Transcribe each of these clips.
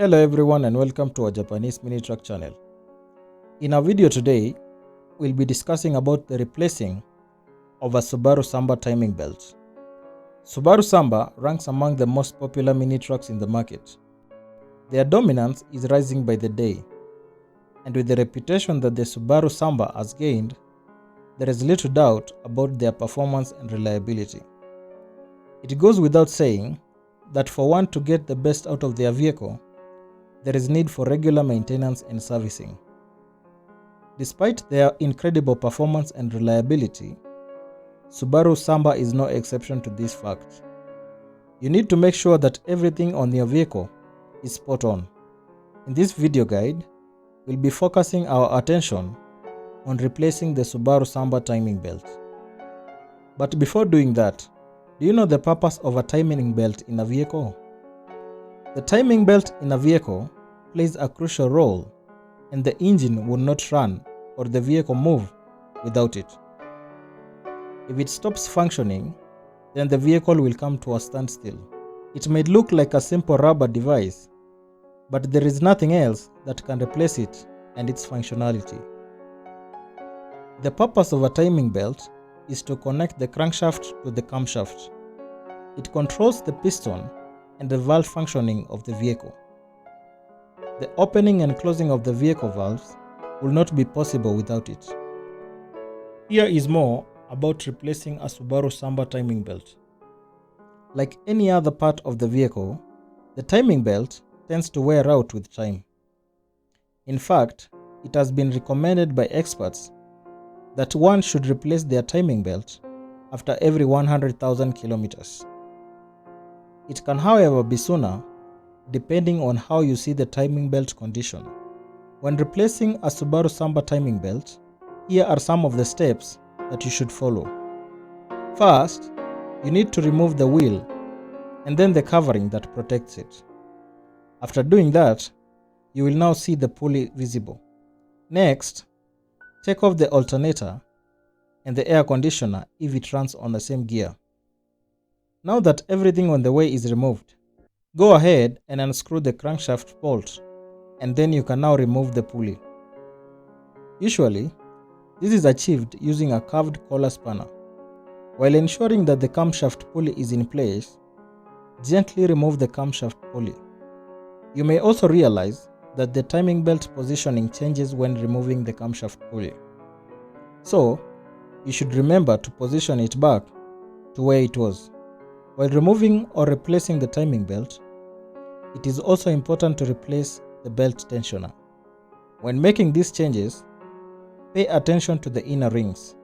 Hello everyone and welcome to our Japanese mini truck channel. In our video today, we'll be discussing about the replacing of a Subaru Sambar timing belt. Subaru Sambar ranks among the most popular mini trucks in the market. Their dominance is rising by the day, and with the reputation that the Subaru Sambar has gained, there is little doubt about their performance and reliability. It goes without saying that for one to get the best out of their vehicle, there is need for regular maintenance and servicing. Despite their incredible performance and reliability, Subaru Sambar is no exception to this fact. You need to make sure that everything on your vehicle is spot on. In this video guide, we'll be focusing our attention on replacing the Subaru Sambar timing belt. But before doing that, do you know the purpose of a timing belt in a vehicle? The timing belt in a vehicle plays a crucial role, and the engine will not run or the vehicle move without it. If it stops functioning, then the vehicle will come to a standstill. It may look like a simple rubber device, but there is nothing else that can replace it and its functionality. The purpose of a timing belt is to connect the crankshaft to the camshaft. It controls the piston and the valve functioning of the vehicle. The opening and closing of the vehicle valves will not be possible without it. Here is more about replacing a Subaru Sambar timing belt. Like any other part of the vehicle, the timing belt tends to wear out with time. In fact, it has been recommended by experts that one should replace their timing belt after every 100,000 kilometers. It can, however, be sooner depending on how you see the timing belt condition. When replacing a Subaru Sambar timing belt, here are some of the steps that you should follow. First, you need to remove the wheel and then the covering that protects it. After doing that, you will now see the pulley visible. Next, take off the alternator and the air conditioner if it runs on the same gear. Now that everything on the way is removed, go ahead and unscrew the crankshaft bolt, and then you can now remove the pulley. Usually, this is achieved using a curved collar spanner. While ensuring that the camshaft pulley is in place, gently remove the camshaft pulley. You may also realize that the timing belt positioning changes when removing the camshaft pulley. So, you should remember to position it back to where it was. While removing or replacing the timing belt, it is also important to replace the belt tensioner. When making these changes, pay attention to the inner rings.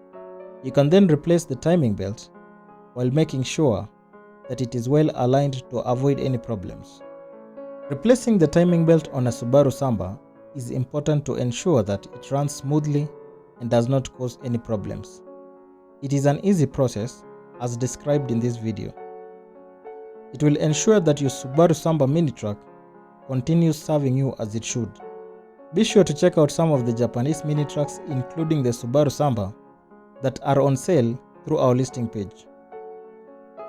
You can then replace the timing belt while making sure that it is well aligned to avoid any problems. Replacing the timing belt on a Subaru Sambar is important to ensure that it runs smoothly and does not cause any problems. It is an easy process as described in this video. It will ensure that your Subaru Sambar mini truck continues serving you as it should. Be sure to check out some of the Japanese mini trucks, including the Subaru Sambar, that are on sale through our listing page.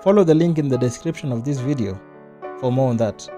Follow the link in the description of this video for more on that.